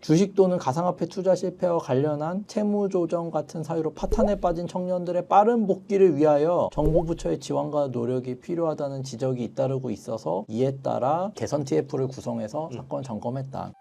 주식 또는 가상화폐 투자 실패와 관련한 채무 조정 같은 사유로 파탄에 빠진 청년들의 빠른 복귀를 위하여 정부 부처의 지원과 노력이 필요하다는 지적이 잇따르고 있어서 이에 따라 개선 TF를 구성해서 사건 점검했다.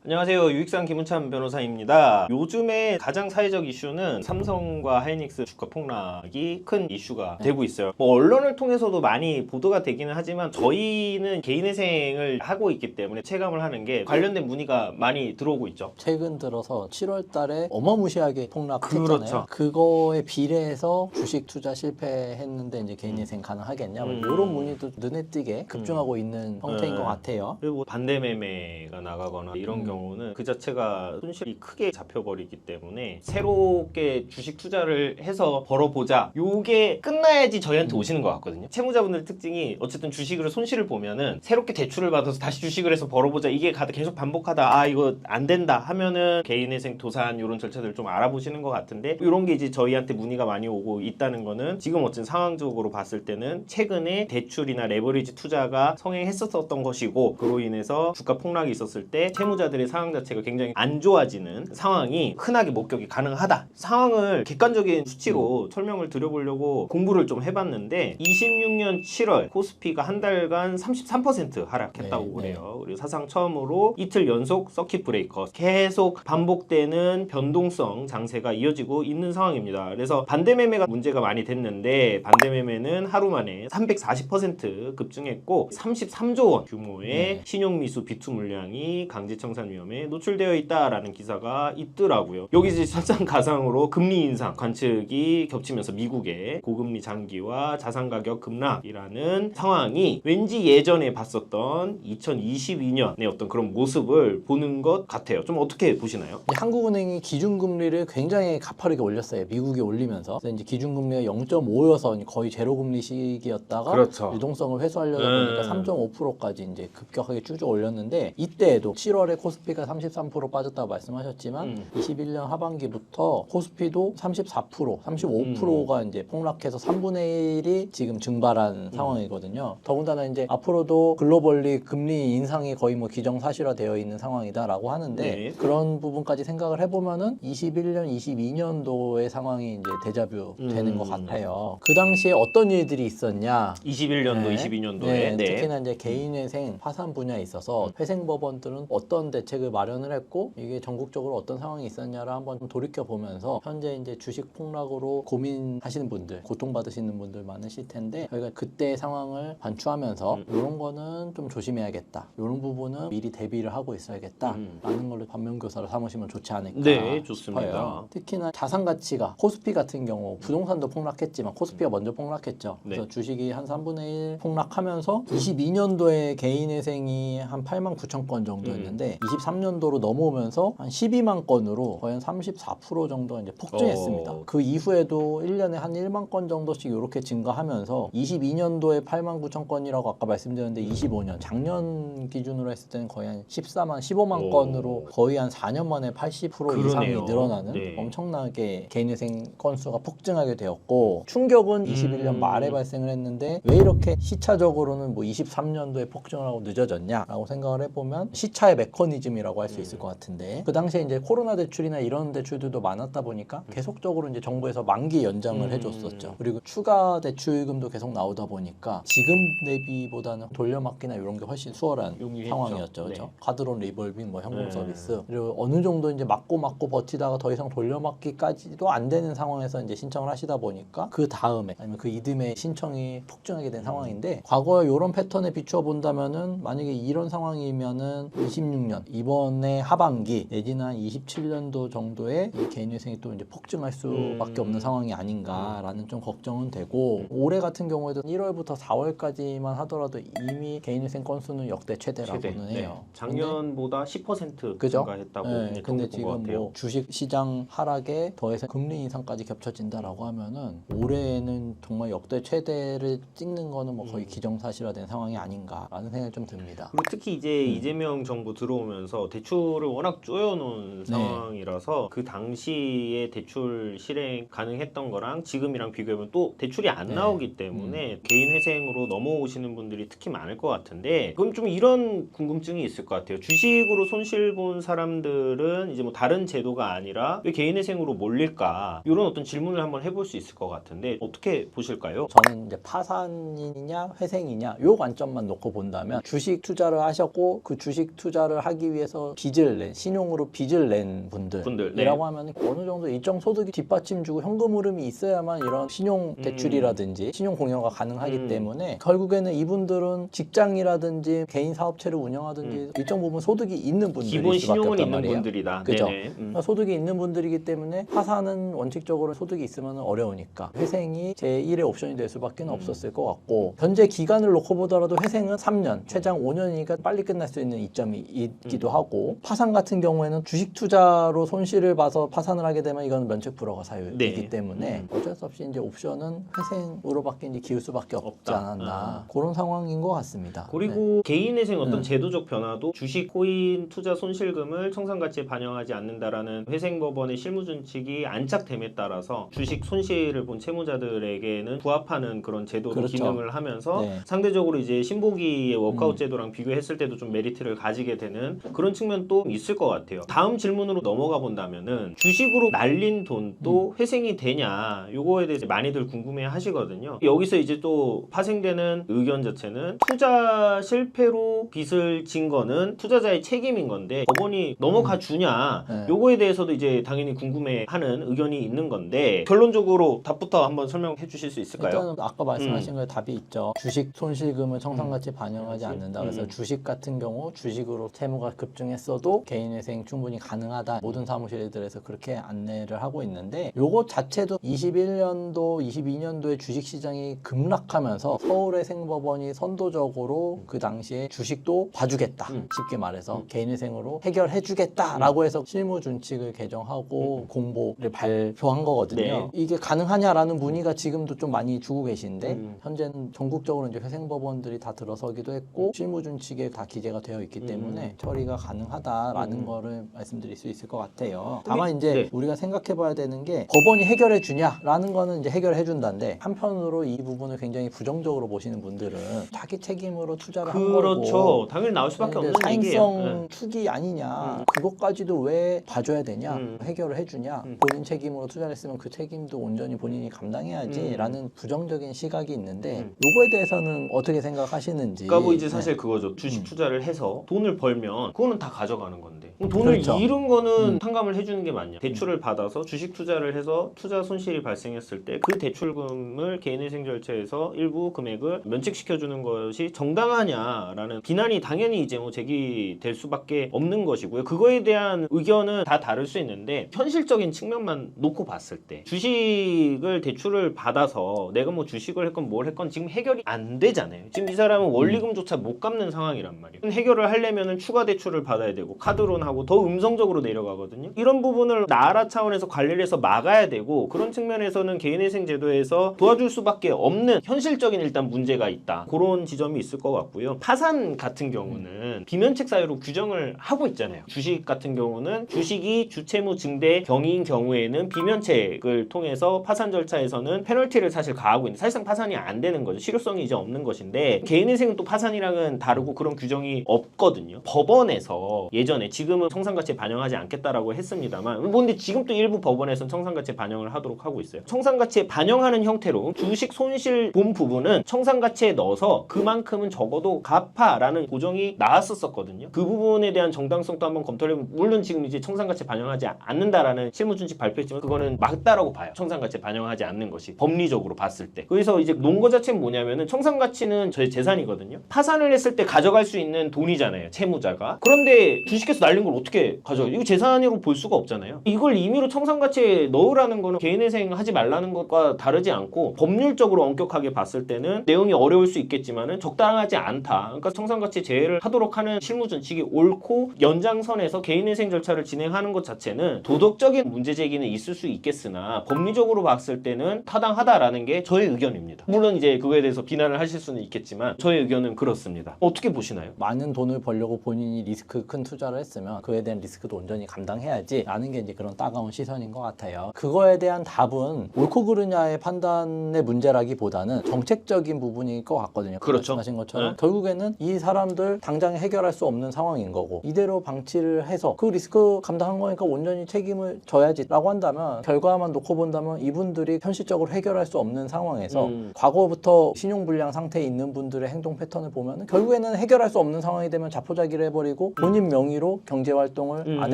안녕하세요. 유익상 김은찬 변호사입니다. 요즘에 가장 사회적 이슈는 삼성과 하이닉스 주가 폭락이 큰 이슈가 되고 있어요. 언론을 통해서도 많이 보도가 되기는 하지만 저희는 개인회생을 하고 있기 때문에 체감을 하는 게 관련된 문의가 많이 들어오고 있죠. 최근 들어서 7월 달에 어마무시하게 폭락했잖아요. 그렇죠. 그거에 비례해서 주식 투자 실패했는데 이제 개인회생 가능하겠냐. 이런 문의도 눈에 띄게 급증하고 있는 형태인 것 같아요. 그리고 반대 매매가 나가거나 이런 경우는 그 자체가 손실이 크게 잡혀버리기 때문에 새롭게 주식 투자를 해서 벌어보자. 요게 끝나야지 저희한테 오시는 것 같거든요. 채무자분들 특징이 어쨌든 주식으로 손실을 보면은 새롭게 대출을 받아서 다시 주식을 해서 벌어보자. 이게 계속 반복하다. 아 이거 안 된다 하면은 개인회생 도산 이런 절차들을 좀 알아보시는 것 같은데 이런 게 이제 저희한테 문의가 많이 오고 있다는 거는 지금 어쨌든 상황적으로 봤을 때는 최근에 대출이나 레버리지 투자가 성행했었던 것이고 그로 인해서 주가 폭락이 있었을 때 채무자들의 상황 자체가 굉장히 안 좋아지는 상황이 흔하게 목격이 가능하다. 상황을 객관적인 수치로 설명을 드려보려고 공부를 좀 해봤는데 26년 7월 코스피가 한 달간 33% 하락했다고 그래요. 그리고 사상 처음으로 이틀 연속 서킷 브레이커 계속 반복되는 변동성 장세가 이어지고 있는 상황입니다. 그래서 반대 매매가 문제가 많이 됐는데 반대 매매는 하루 만에 340% 급증했고 33조 원 규모의 신용미수 비투 물량이 강제청산 위험에 노출되어 있다라는 기사가 있더라고요. 여기 이제 설상가상으로 금리 인상 관측이 겹치면서 미국의 고금리 장기와 자산 가격 급락이라는 상황이 왠지 예전에 봤었던 2022년의 어떤 그런 모습을 보는 것 같아요. 좀 어떻게 보시나요? 한국은행이 기준금리를 굉장히 가파르게 올렸어요. 미국이 올리면서. 그래서 이제 기준금리가 0.5여서 거의 제로금리 시기였다가 그렇죠. 유동성을 회수하려다 보니까 3.5%까지 이제 급격하게 쭉 올렸는데 이때에도 7월에 코스피가 33% 빠졌다고 말씀하셨지만 21년 하반기부터 코스피도 34%, 35%가 이제 폭락해서 3분의 1이 지금 증발한 상황이거든요. 더군다나 이제 앞으로도 글로벌리 금리 인상이 거의 뭐 기정사실화되어 있는 상황이다라고 하는데 그런 부분까지 생각을 해보면은 21년, 22년도의 상황이 이제 데자뷰 되는 것 같아요. 그 당시에 어떤 일들이 있었냐? 21년도, 22년도에 특히나 이제 개인회생 파산 분야에 있어서 회생법원들은 어떤 대책을 마련을 했고 이게 전국적으로 어떤 상황이 있었냐를 한번 좀 돌이켜 보면서 현재 이제 주식 폭락으로 고민하시는 분들, 고통받으시는 분들 많으실 텐데 저희가 그때 상황을 반추하면서 이런 거는 좀 조심해야겠다. 이런 부분은 미리 대비를 하고 있어야겠다. 라는 걸로 반면교사로 삼으시면 좋지 않을까 좋습니다. 싶어요. 특히나 자산 가치가 코스피 같은 경우 부동산도 폭락했지만 코스피가 먼저 폭락했죠. 그래서 주식이 한 3분의 1 폭락하면서 22년도에 개인회생이 한 8만 9천 건 정도였는데 23년도로 넘어오면서 한 12만 건으로 거의 한 34% 정도 이제 폭증했습니다. 그 이후에도 1년에 한 1만 건 정도씩 이렇게 증가하면서 22년도에 8만 9천 건이라고 아까 말씀드렸는데 25년 작년 기준으로 했을 때는 거의 한 14만 15만 건으로 거의 한 4년 만에 80% 이상이 늘어나는 엄청나게 개인회생 건수가 폭증하게 되었고 충격은 21년 말에 발생을 했는데 왜 이렇게 시차적으로는 뭐 23년도에 폭증을 하고 늦어졌냐라고 생각을 해보면 시차의 메커니즘이라고 할 수 있을 것 같은데 그 당시에 이제 코로나 대출이나 이런 대출들도 많았다 보니까 계속적으로 이제 정부에서 만기 연장을 해줬었죠. 그리고 추가 대출금도 계속 나오다 보니까 지금 대비보다는 돌려막기나 이런 게 훨씬 수월한 상황이었죠. 그렇죠? 카드론 리볼빙, 뭐 현금 서비스 그리고 어느 정도 이제 맞고 버티다가 더 이상 돌려막기까지도 안 되는 상황에서 이제 신청을 하시다 보니까 그 다음에 아니면 그 이듬해 신청이 폭증하게 된 상황인데 과거에 이런 패턴에 비추어 본다면은 만약에 이런 상황이면은 26년 이번에 하반기 내지는 한 27년도 정도에 이 개인회생이 또 이제 폭증할 수밖에 없는 상황이 아닌가라는 좀 걱정은 되고 올해 같은 경우에도 1월부터 4월까지만 하더라도 이미 개인회생 건수는 역대 최대라고는 해요. 작년보다 10% 그죠? 증가했다고 근데 지금 뭐 주식 시장 하락에 더해서 금리 인상까지 겹쳐진다라고 하면은 올해에는 정말 역대 최대를 찍는 거는 뭐 거의 기정사실화된 상황이 아닌가라는 생각이 좀 듭니다. 그리고 특히 이제 이재명 정부 들어오면서 나오면서 대출을 워낙 조여놓은 상황이라서 그 당시에 대출 실행 가능했던 거랑 지금이랑 비교하면 또 대출이 안 나오기 때문에 개인 회생으로 넘어오시는 분들이 특히 많을 것 같은데, 그럼 좀 이런 궁금증이 있을 것 같아요. 주식으로 손실 본 사람들은 이제 뭐 다른 제도가 아니라 왜 개인 회생으로 몰릴까, 이런 어떤 질문을 한번 해볼 수 있을 것 같은데 어떻게 보실까요? 저는 이제 파산이냐 회생이냐 요 관점만 놓고 본다면, 주식 투자를 하셨고 그 주식 투자를 하기 위해서 빚을 낸, 신용으로 빚을 낸 분들이라고 하면 어느 정도 일정 소득이 뒷받침주고 현금 흐름이 있어야만 이런 신용 대출이라든지 신용 공여가 가능하기 때문에, 결국에는 이분들은 직장이라든지 개인 사업체를 운영하든지 일정 부분 소득이 있는 분들일 기본 수밖에 신용은 없단 있는 말이에요. 분들이다. 그죠? 네네. 그러니까 소득이 있는 분들이기 때문에 파산은 원칙적으로 소득이 있으면 어려우니까 회생이 제1의 옵션이 될 수밖에 없었을 것 같고, 현재 기간을 놓고 보더라도 회생은 3년, 최장 5년이니까 빨리 끝날 수 있는 이점이 있기도 하고, 파산 같은 경우에는 주식 투자로 손실을 봐서 파산을 하게 되면 이건 면책 불허가 사유이기 때문에 어쩔 수 없이 이제 옵션은 회생으로밖에 이제 기울 수밖에 없지 않았나, 그런 상황인 것 같습니다. 그리고 개인 회생 어떤 제도적 변화도 주식, 코인, 투자 손실금을 청산가치에 반영하지 않는다라는 회생법원의 실무준칙이 안착됨에 따라서 주식 손실을 본 채무자들에게는 부합하는 그런 제도로 기능을 하면서 상대적으로 이제 신보기의 워크아웃 제도랑 비교했을 때도 좀 메리트를 가지게 되는 그런 측면도 있을 것 같아요. 다음 질문으로 넘어가 본다면은, 주식으로 날린 돈도 회생이 되냐, 요거에 대해서 많이들 궁금해 하시거든요. 여기서 이제 또 파생되는 의견 자체는, 투자 실패로 빚을 진 거는 투자자의 책임인 건데 법원이 넘어가 주냐, 요거에 대해서도 이제 당연히 궁금해하는 의견이 있는 건데, 결론적으로 답부터 한번 설명해 주실 수 있을까요? 일단 아까 말씀하신 거에 답이 있죠. 주식 손실금을 청산가치에 반영하지 않는다. 그래서 주식 같은 경우 주식으로 채무가 급증했어도 개인회생 충분히 가능하다. 모든 사무실들에서 그렇게 안내를 하고 있는데, 요거 자체도 21년도, 22년도에 주식시장이 급락하면서 서울회생법원이 선도적으로 그 당시에 주식도 봐주겠다. 쉽게 말해서 개인회생으로 해결해주겠다라고 해서 실무준칙을 개정하고 공보를 발표한 거거든요. 이게 가능하냐라는 문의가 지금도 좀 많이 주고 계신데, 현재는 전국적으로 이제 회생법원들이 다 들어서기도 했고 실무준칙에 다 기재가 되어 있기 때문에 처리가 가능하다라는 거를 말씀드릴 수 있을 것 같아요. 다만 이제 우리가 생각해봐야 되는 게, 법원이 해결해 주냐라는 거는 이제 해결해 준다는데, 한편으로 이 부분을 굉장히 부정적으로 보시는 분들은 자기 책임으로 투자를 한 거고, 그렇죠. 당연히 나올 수밖에 없는 얘기예요. 사행성 투기 아니냐, 그것까지도 왜 봐줘야 되냐, 해결을 해주냐, 본인 책임으로 투자를 했으면 그 책임도 온전히 본인이 감당해야지 라는 부정적인 시각이 있는데, 요거에 대해서는 어떻게 생각하시는지. 그러니까 뭐 이제 사실 그거죠. 주식 투자를 해서 돈을 벌면 그거는 다 가져가는 건데, 돈을 잃은 거는 상감을 해주는 게 맞냐. 대출을 받아서 주식 투자를 해서 투자 손실이 발생했을 때 그 대출금을 개인회생 절차에서 일부 금액을 면책시켜주는 것이 정당하냐라는 비난이 당연히 이제 뭐 제기될 수밖에 없는 것이고요. 그거에 대한 의견은 다 다를 수 있는데, 현실적인 측면만 놓고 봤을 때 주식을 대출을 받아서 내가 뭐 주식을 했건 뭘 했건 지금 해결이 안 되잖아요. 지금 이 사람은 원리금조차 못 갚는 상황이란 말이에요. 해결을 하려면 추가 대출을 받아야 되고 카드론하고 더 음성적으로 내려가거든요. 이런 부분을 나라 차원에서 관리를 해서 막아야 되고, 그런 측면에서는 개인회생 제도에서 도와줄 수밖에 없는 현실적인 일단 문제가 있다. 그런 지점이 있을 것 같고요. 파산 같은 경우는 비면책 사유로 규정을 하고 있잖아요. 주식 같은 경우는 주식이 주채무 증대 경위인 경우에는 비면책을 통해서 파산 절차에서는 페널티를 사실 가하고 있는, 사실상 파산이 안 되는 거죠. 실효성이 이제 없는 것인데, 개인회생은 또 파산이랑은 다르고 그런 규정이 없거든요. 법원에서 예전에, 지금은 청산가치에 반영하지 않겠다라고 했습니다만, 근데 지금 또 일부 법원에서는 청산가치에 반영을 하도록 하고 있어요. 청산가치에 반영하는 형태로 주식 손실 본 부분은 청산가치에 넣어서 그만큼은 적어도 갚아라는 고정이 나왔었거든요. 그 부분에 대한 정당성도 한번 검토를 해보면, 물론 지금 이제 청산가치에 반영하지 않는다라는 실무준칙 발표했지만 그거는 맞다라고 봐요. 청산가치에 반영하지 않는 것이 법리적으로 봤을 때. 그래서 이제 논거 자체는 뭐냐면은, 청산가치는 저의 재산이거든요. 파산을 했을 때 가져갈 수 있는 돈이잖아요, 채무자가. 그런데 주식에서 날린 걸 어떻게 가져가요? 이거 재산으로 볼 수가 없잖아요. 이걸 임의로 청산가치에 넣으라는 거는 개인회생 하지 말라는 것과 다르지 않고, 법률적으로 엄격하게 봤을 때는 내용이 어려울 수 있겠지만은 적당하지 않다. 그러니까 청산가치 제외를 하도록 하는 실무준칙이 옳고, 연장선에서 개인회생 절차를 진행하는 것 자체는 도덕적인 문제 제기는 있을 수 있겠으나 법리적으로 봤을 때는 타당하다라는 게 저의 의견입니다. 물론 이제 그거에 대해서 비난을 하실 수는 있겠지만 저의 의견은 그렇습니다. 어떻게 보시나요? 많은 돈을 벌려고 본인이 리스크 큰 투자를 했으면 그에 대한 리스크도 온전히 감당해야지 라는 게 이제 그런 따가운 시선인 것 같아요. 그거에 대한 답은 옳고 그르냐의 판단의 문제라기보다는 정책적인 부분일 것 같거든요. 그렇죠. 말씀하신 것처럼 네. 결국에는 이 사람들 당장에 해결할 수 없는 상황인 거고 이대로 방치를 해서 그 리스크 감당한 거니까 온전히 책임을 져야지 라고 한다면 결과만 놓고 본다면 이분들이 현실적으로 해결할 수 없는 상황에서 과거부터 신용불량 상태에 있는 분들의 행동 패턴을 보면 결국에는 해결할 수 없는 상황이 되면 자포자기를 해버리고 본인 명의로 경제활동을 안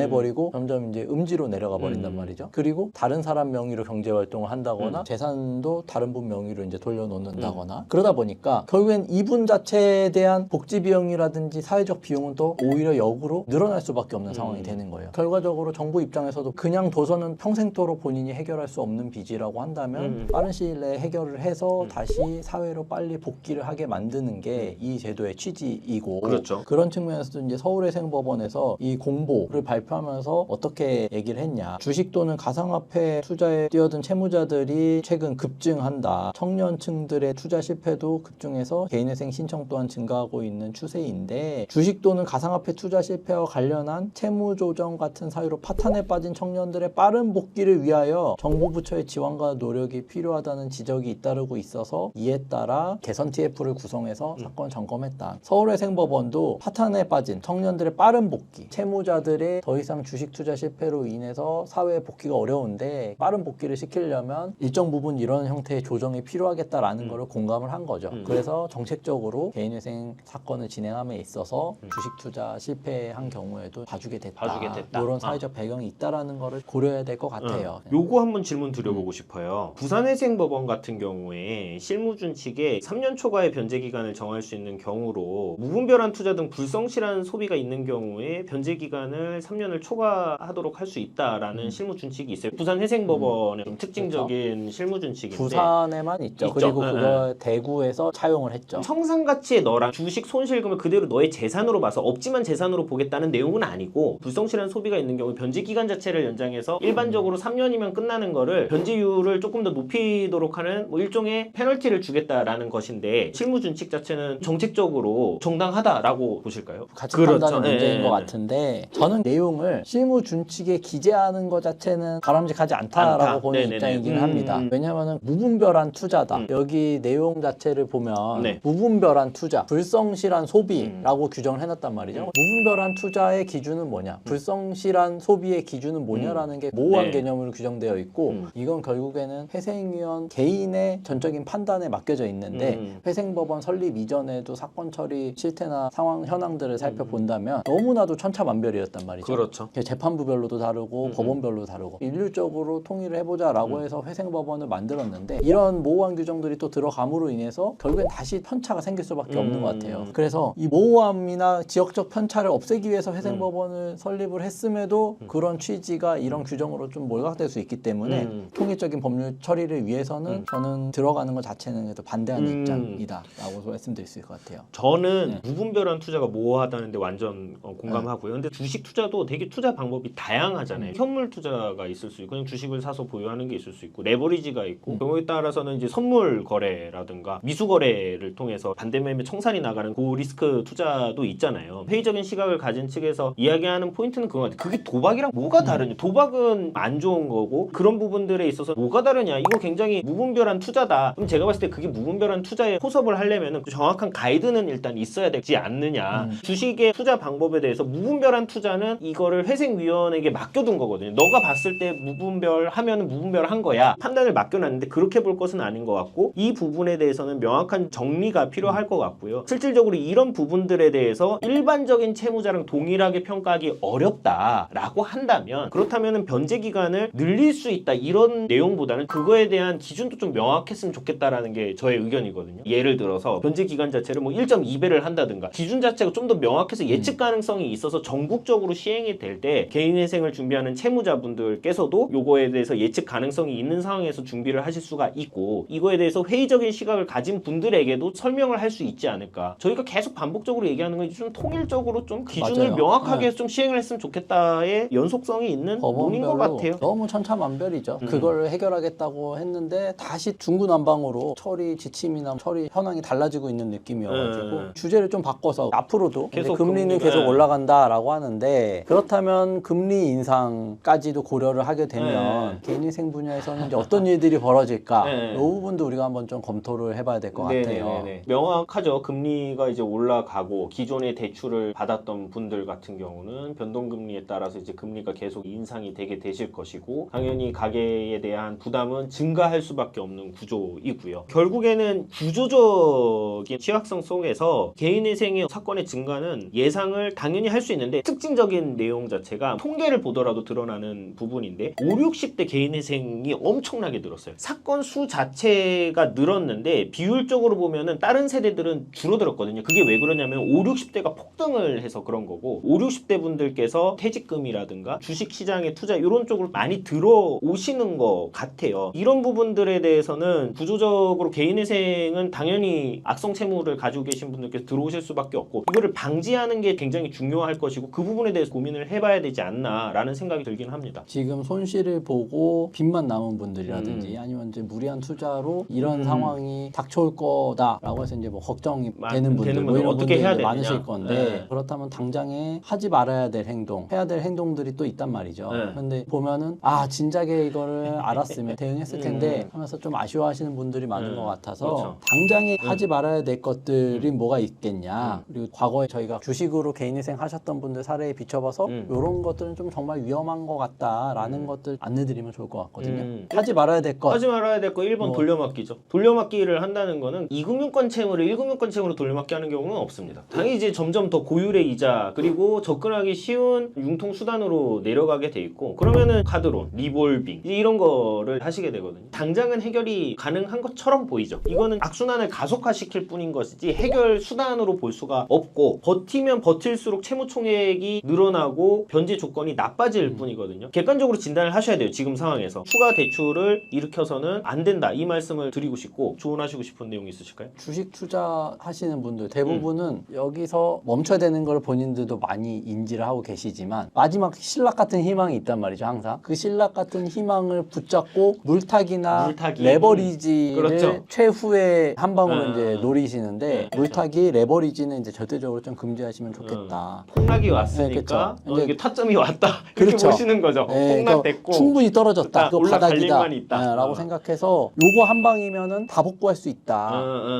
해버리고 점점 이제 음지로 내려가 버린단 말이죠. 그리고 다른 사람 명의로 경제활동을 한다거나 재산도 다른 분 명의로 이제 돌려놓는다거나 그러다 보니까 결국엔 이분 자체에 대한 복지 비용이라든지 사회적 비용은 또 오히려 역으로 늘어날 수밖에 없는 상황이 되는 거예요. 결과적으로 정부 입장에서도 그냥 둬서는 평생도록 본인이 해결할 수 없는 빚이라고 한다면 빠른 시일 내에 해결을 해서 다시 사회로 빨리 복귀를 하게 만드는 게 이 제도의 취지이고 그렇죠. 그런 측면에서도 이제 서울회생법원에서 이 공보를 발표하면서 어떻게 얘기를 했냐. 주식 또는 가상화폐 투자에 뛰어든 채무자들이 최근 급증한다. 청년층들의 투자 실패도 급증해서 개인회생 신청 또한 증가하고 있는 추세인데 주식 또는 가상화폐 투자 실패와 관련한 채무 조정 같은 사유로 파탄에 빠진 청년들의 빠른 복귀를 위하여 정부 부처의 지원과 노력이 필요하다는 지적이 잇따르고 있어서 이에 따라 개선 TF를 구성해서 사건 점검했다. 서울회생법원도 파탄에 빠진 청년들의 빠른 복귀, 채무자들의 더 이상 주식 투자 실패로 인해서 사회 복귀가 어려운데 빠른 복귀를 시키려면 일정 부분 이런 형태의 조정이 필요하겠다라는 거를 공감을 한 거죠. 그래서 정책적으로 개인회생 사건을 진행함에 있어서 주식 투자 실패한 경우에도 봐주게 됐다. 이런 사회적 배경이 있다라는 거를 고려해야 될 것 같아요. 요거 한번 질문 드려보고 싶어요. 부산회생법원 같은 경우에 실무준 측에 3년 초과의 변제 기간을 정할 수 있는 경우로 무분별한 투자 등 불성실한 소비가 있는 경우에 변제 기간을 3년을 초과하도록 할 수 있다라는 실무준칙이 있어요. 부산회생법원의 좀 특징적인 실무준칙인데 부산에만 있죠. 그리고 그걸 대구에서 차용을 했죠. 청산가치의 너랑 주식 손실금을 그대로 너의 재산으로 봐서 없지만 재산으로 보겠다는 내용은 아니고 불성실한 소비가 있는 경우 변제 기간 자체를 연장해서 일반적으로 3년이면 끝나는 거를 변제율을 조금 더 높이도록 하는 뭐 일종의 페널티를 주겠다라는 것인데 실무준칙 자체는 정책적으로 정당하다라고 보실까요? 같이 판단의 문제인 것 같은데 저는 내용을 실무준칙에 기재하는 것 자체는 바람직하지 않다라고 보는 입장이긴 합니다. 왜냐하면 무분별한 투자다. 여기 내용 자체를 보면 무분별한 투자, 불성실한 소비라고 규정을 해놨단 말이죠. 무분별한 투자의 기준은 뭐냐? 불성실한 소비의 기준은 뭐냐라는 게 모호한 개념으로 규정되어 있고 이건 결국에는 회생위원 개인의 전적인 판단에 맡겨져 있는데 회생법원 설립 이전에도 사건 처리 실태나 상황 현황들을 살펴본다면 너무나도 천차만별이었단 말이죠. 그렇죠. 재판부별로도 다르고 법원별로 다르고 일률적으로 통일을 해보자라고 해서 회생법원을 만들었는데 이런 모호한 규정들이 또 들어감으로 인해서 결국엔 다시 편차가 생길 수밖에 없는 것 같아요. 그래서 이 모호함이나 지역적 편차를 없애기 위해서 회생법원을 설립을 했음에도 그런 취지가 이런 규정으로 좀 몰각될 수 있기 때문에 통일적인 법률 처리를 위해서는 저는 들어가는 것 자체는 그래도 반대하는 입장이다라고 말씀드릴 수 있을 것 같아요. 저는 무분별한 투자가 모호하다는데 완전 공감하고요. 근데 주식 투자도 되게 투자 방법이 다양하잖아요. 현물 투자가 있을 수 있고 그냥 주식을 사서 보유하는 게 있을 수 있고 레버리지가 있고 경우에 따라서는 이제 선물 거래라든가 미수 거래를 통해서 반대매매 청산이 나가는 고리스크 투자도 있잖아요. 회의적인 시각을 가진 측에서 이야기하는 포인트는 그거 같아요. 그게 도박이랑 뭐가 다르냐? 도박은 안 좋은 거고 그런 부분들에 있어서 뭐가 다르냐? 이거 굉장히 무분별한 투자다. 그럼 제가 봤을 때 그게 무분별한 투자에 포섭을 하려면 정확한 가이드는 일단 있어야 되지 않느냐. 주식의 투자 방법에 대해서 무분별한 투자는 이거를 회생위원에게 맡겨둔 거거든요. 너가 봤을 때 무분별하면 무분별한 거야. 판단을 맡겨놨는데 그렇게 볼 것은 아닌 것 같고 이 부분에 대해서는 명확한 정리가 필요할 것 같고요. 실질적으로 이런 부분들에 대해서 일반적인 채무자랑 동일하게 평가하기 어렵다라고 한다면 그렇다면 변제 기간을 늘릴 수 있다 이런 내용보다는 그거에 대한 기준도 좀 명확했으면 좋겠다라는 게 저의 의견이거든요. 예를 들어서 변제 기간 자체를 뭐 1.2배를 한다든가 기준 자체가 좀 더 명확해서 예측 가능성이 있어서 전국적으로 시행이 될 때 개인회생을 준비하는 채무자분들께서도 요거에 대해서 예측 가능성이 있는 상황에서 준비를 하실 수가 있고 이거에 대해서 회의적인 시각을 가진 분들에게도 설명을 할 수 있지 않을까. 저희가 계속 반복적으로 얘기하는 건 좀 통일적으로 좀 기준을 맞아요. 명확하게 좀 시행을 했으면 좋겠다의 연속성이 있는 논인 것 같아요. 너무 천차만별이죠. 그걸 해결하겠다고 했는데 다시 중구난방으로 처리 지침이나 처리 현황이 달라지고 있는 느낌이어가지고 주제를 좀 바꿔서 앞으로도 계속 금리는 금리는 계속 올라간다라고 하는데 그렇다면 금리 인상까지도 고려를 하게 되면 개인회생 분야에서는 이제 어떤 일들이 벌어질까? 이 부분도 우리가 한번 좀 검토를 해봐야 될 것 같아요. 명확하죠. 금리가 이제 올라가고 기존의 대출을 받았던 분들 같은 경우는 변동금리에 따라서 이제 금리가 계속 인상이 되게 되실 것이고 당연히 가계에 대한 부담은 증가할 수밖에 없는 구조이고요. 결국에는 구조적인 취약성 속에서 개인회생의 사건의 증가는 예상을 당연히 할 수 있는데 특징적인 내용 자체가 통계를 보더라도 드러나는 부분인데 5, 60대 개인회생이 엄청나게 늘었어요. 사건 수 자체가 늘었는데 비율적으로 보면은 다른 세대들은 줄어들었거든요. 그게 왜 그러냐면 5, 60대가 폭등을 해서 그런 거고 5, 60대 분들께서 퇴직금이라든가 주식시장에 투자 이런 쪽으로 많이 들어오시는 것 같아요. 이런 부분들에 대해서는 구조적으로 개인회생은 당연히 악성 채무를 가지고 계신 분들께서 들어오실 수밖에 없고 이거를 방지하는 게 굉장히 중요할 것이고 그 부분에 대해서 고민을 해봐야 되지 않나라는 생각이 들긴 합니다. 지금 손실을 보고 빚만 남은 분들이라든지 아니면 이제 무리한 투자로 이런 상황이 닥쳐올 거다라고 해서 이제 뭐 걱정이 되는 분들 뭐 이런 어떻게 분들이 해야 많으실 건데 그렇다면 당장에 하지 말아야 될 행동, 해야 될 행동들이 또 있단 말이죠. 그런데 보면은 아 진작에 이거를 알았으면 대응했을 텐데 하면서 좀 아쉬워하시는 분들이 많은 것 같아서 당장에 하지 말아야 될 것들이 뭐가 있겠냐. 그리고 과거에 저희가 주식으로 개인회생 하셨던 분들 사례에 비춰봐서 이런 것들은 좀 정말 위험한 것 같다라는 것들 안내드리면 좋을 것 같거든요. 하지 말아야 될 것. 하지 말아야 될 거 1번 돌려막기죠. 돌려막기를 한다는 거는 2금융권 채무를 1금융권 채무로 돌려막기 하는 경우는 없습니다. 당연히 이제 점점 더 고율의 이자 그리고 접근하기 쉬운 융통수단으로 내려가게 돼 있고 그러면은 카드론, 리볼빙 이런 거를 하시게 되거든요. 당장은 해결이 가능한 것처럼 보이죠. 이거는 악순환을 가속화시킬 뿐인 것이지 해결 수단으로 볼 수가 없고 버티면 버틸수록 채무 총액이 늘어나고 변제 조건이 나빠질 뿐이거든요. 객관적으로 진단을 하셔야 돼요. 지금 상황에서 추가 대출을 일으켜서는 안 된다 이 말씀을 드리고 싶고 조언하시고 싶은 내용 있으실까요? 주식 투자하시는 분들 대부분은 여기서 멈춰야 되는 걸 본인들도 많이 인지를 하고 계시지만 마지막 신락 같은 희망이 있단 말이죠. 항상 그 신락 같은 희망을 붙잡고 물타기나 레버리지를 그렇죠. 최후의 한 방으로 이제 노리시는데 물타기, 레버리지는 이제 절대적으로 좀 금지하시면 좋겠다. 폭락이 왔으니까 그렇죠. 이게 타점이 왔다 이렇게 그렇죠. 보시는 거죠. 폭락됐고 충분히 떨어졌다. 그거 바닥이다. 있다. 라고 생각해서 요거 한 방이면은 다 복구할 수 있다.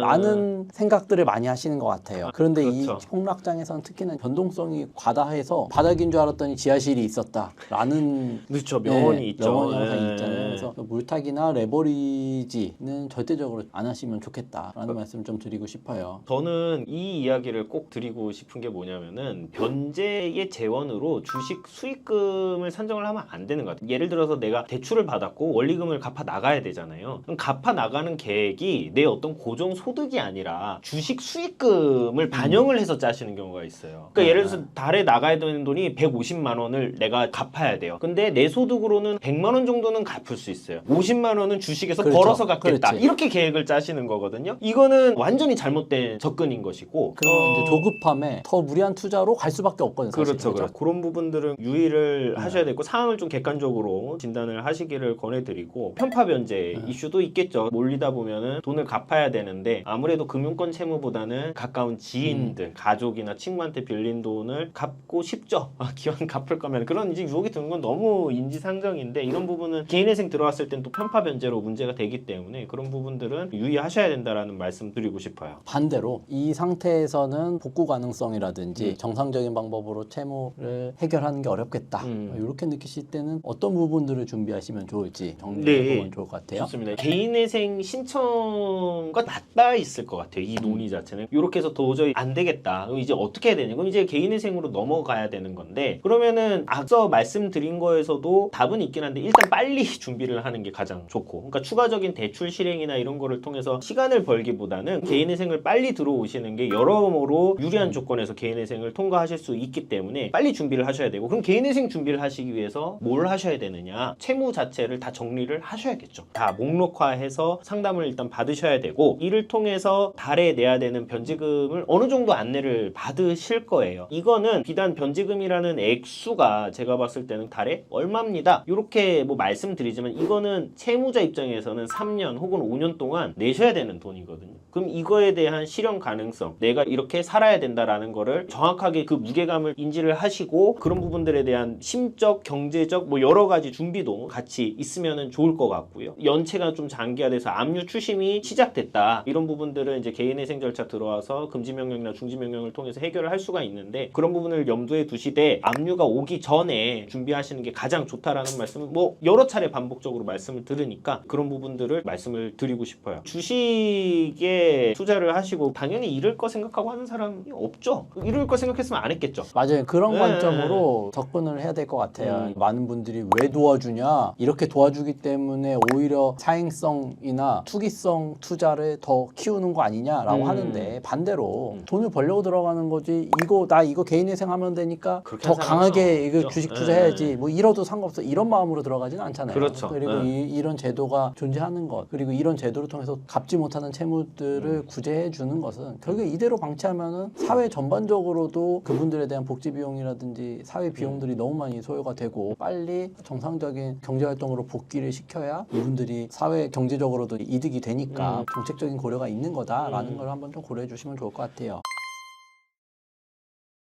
라는 생각들을 많이 하시는 것 같아요. 그런데 그렇죠. 이 폭락장에서는 특히나 변동성이 과다해서 바닥인 줄 알았더니 지하실이 있었다. 라는 그렇죠. 명언이 있죠. 명언이 항상 있잖아요. 그래서 물타기나 레버리지는 절대적으로 안 하시면 좋겠다라는 말씀을 좀 드리고 싶어요. 저는 이 이야기를 꼭 드리고 싶은 게 뭐냐면은 변제의 재원으로 주식 수익금을 산정을 하면 안 되는 것 같아요. 예를 들어서 내가 대출을 받았고 원리금을 갚아 나가야 되잖아요. 그럼 갚아 나가는 계획이 내 어떤 고정 소득이 아니라 주식 수익금을 반영을 해서 짜시는 경우가 있어요. 그러니까 예를 들어서 달에 나가야 되는 돈이 150만 원을 내가 갚아야 돼요. 근데 내 소득으로는 100만 원 정도는 갚을 수 있어요. 50만 원은 주식에서 벌어서 갚겠다. 이렇게 계획을 짜시는 거거든요. 이거는 완전히 잘못된 접근인 것이고 그럼 이제 조급함에 더 무리한 투자로 갈 수밖에 없거든요. 사실. 그렇죠. 그런 부분들은 유의를 하셔야 되고 상황을 좀 객관적으로 진단을 하시기를 권해드리고 편파 변제 이슈도 있겠죠. 몰리다 보면은 돈을 갚아야 되는데 아무래도 금융권 채무보다는 가까운 지인들, 가족이나 친구한테 빌린 돈을 갚고 싶죠. 기왕 갚을 거면 그런 이제 유혹이 드는 건 너무 인지상정인데 이런 부분은 개인회생 들어왔을 땐 또 편파 변제로 문제가 되기 때문에 그런 부분들은 유의하셔야 된다라는 말씀 드리고 싶어요. 반대로 이 상태에서는 복구 가능성이라든지 정상적인 방법으로 채무를 해결하는 게 어렵겠다. 이렇게 느끼실 때는 어떤 부분들을 준비하시면 좋을지 정리해보면 좋을 것 같아요. 좋습니다. 개인회생 신청과 맞닿아 있을 것 같아요. 이 논의 자체는. 이렇게 해서 도저히 안 되겠다. 그럼 이제 어떻게 해야 되냐? 그럼 이제 개인회생으로 넘어가야 되는 건데 그러면은 앞서 말씀드린 거에서도 답은 있긴 한데 일단 빨리 준비를 하는 게 가장 좋고 그러니까 추가적인 대출 실행이나 이런 거를 통해서 시간을 벌기보다는 개인회생을 빨리 들어오시는 게 여러모로 유리한 조건에서 개인회생을 통과하실 수 있기 때문에 빨리 준비를 하셔야 되고 그럼 개인회생 준비를 하시기 위해서 뭘 하셔야 되느냐? 채무 자체를 다 정리를 하셔야겠죠. 다 목록화해서 상담을 일단 받으셔야 되고 이를 통해서 달에 내야 되는 변제금을 어느 정도 안내를 받으실 거예요. 이거는 비단 변제금이라는 액수가 제가 봤을 때는 달에 얼마입니다. 이렇게 뭐 말씀드리지만 이거는 채무자 입장에서는 3년 혹은 5년 동안 내셔야 되는 돈이거든요. 그럼 이거에 대한 실현 가능성, 내가 이렇게 살아야 된다라는 거를 걸 정확하게 그 무게감을 인지를 하시고 그런 부분들에 대한 심적, 경제적 뭐 여러 가지 준비도 같이 있으면 좋을 것 같고요. 연체가 좀 장기화돼서 압류 추심이 시작됐다. 이런 부분들은 이제 개인회생 절차 들어와서 금지명령이나 중지명령을 통해서 해결을 할 수가 있는데 그런 부분을 염두에 두시되 압류가 오기 전에 준비하시는 게 가장 좋다라는 말씀을 뭐 여러 차례 반복적으로 말씀을 들으니까 그런 부분들을 말씀을 드리고 싶어요. 주식에 투자를 하시고 당연히 잃을 거 생각하고 하는 사람이 없죠. 잃을 거 생각했으면 안 했겠죠. 맞아요. 그런 네. 관점으로 접근을 해야 될 것 같아요. 많은 분들이 왜 도와주냐? 이렇게 도와주기 때문에 오히려 사행성이나 투기성 투자를 더 키우는 거 아니냐라고 하는데 반대로 돈을 벌려고 들어가는 거지. 나 이거 개인회생 하면 되니까 그렇게 더 한 사람은 강하게 이거 없죠. 주식 네. 투자해야지. 뭐 잃어도 상관없어. 이런 마음으로 들어가지는 않잖아요. 그렇죠. 그리고 네. 이런 제도가 존재하는 것 그리고 이런 제도를 통해서 갚지 못하는 채무들을 구제해 주는 것은 결국에 이대로 방치하면은 사회 전반적으로도 그분들에 대한 복지 비용이라든지 사회 비용들이 너무 많이 소요가 되고 빨리 정상적인 경제 활동으로 복귀를 시켜야 이분들이 사회 경제적으로도 이득이 되니까 정책적인 고려가 있는 거다라는 걸 한번 좀 고려해 주시면 좋을 것 같아요.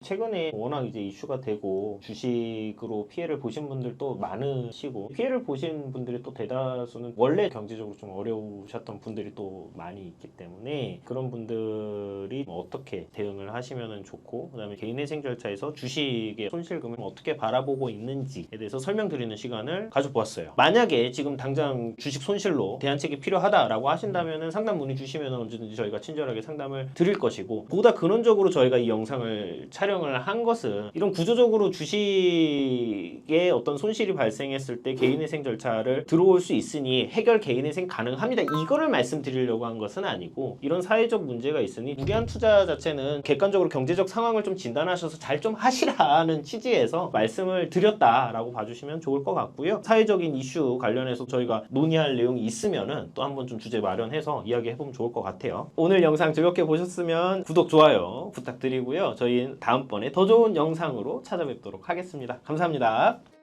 최근에 워낙 이제 이슈가 되고 주식으로 피해를 보신 분들도 많으시고 피해를 보신 분들이 또 대다수는 원래 경제적으로 좀 어려우셨던 분들이 또 많이 있기 때문에 그런 분들이 어떻게 대응을 하시면 좋고 그다음에 개인회생 절차에서 주식의 손실금을 어떻게 바라보고 있는지에 대해서 설명드리는 시간을 가져보았어요. 만약에 지금 당장 주식 손실로 대안책이 필요하다라고 하신다면 상담 문의 주시면 언제든지 저희가 친절하게 상담을 드릴 것이고 보다 근원적으로 저희가 이 영상을 촬영을 한 것은 이런 구조적으로 주식에 어떤 손실이 발생했을 때 개인회생 절차를 들어올 수 있으니 해결 개인회생 가능합니다. 이거를 말씀드리려고 한 것은 아니고 이런 사회적 문제가 있으니 무리한 투자 자체는 객관적으로 경제적 상황을 좀 진단하셔서 잘 좀 하시라는 취지에서 말씀을 드렸다라고 봐주시면 좋을 것 같고요. 사회적인 이슈 관련해서 저희가 논의할 내용이 있으면은 또 한번 좀 주제 마련해서 이야기해보면 좋을 것 같아요. 오늘 영상 즐겁게 보셨으면 구독, 좋아요 부탁드리고요. 저희 다음번에 더 좋은 영상으로 찾아뵙도록 하겠습니다. 감사합니다.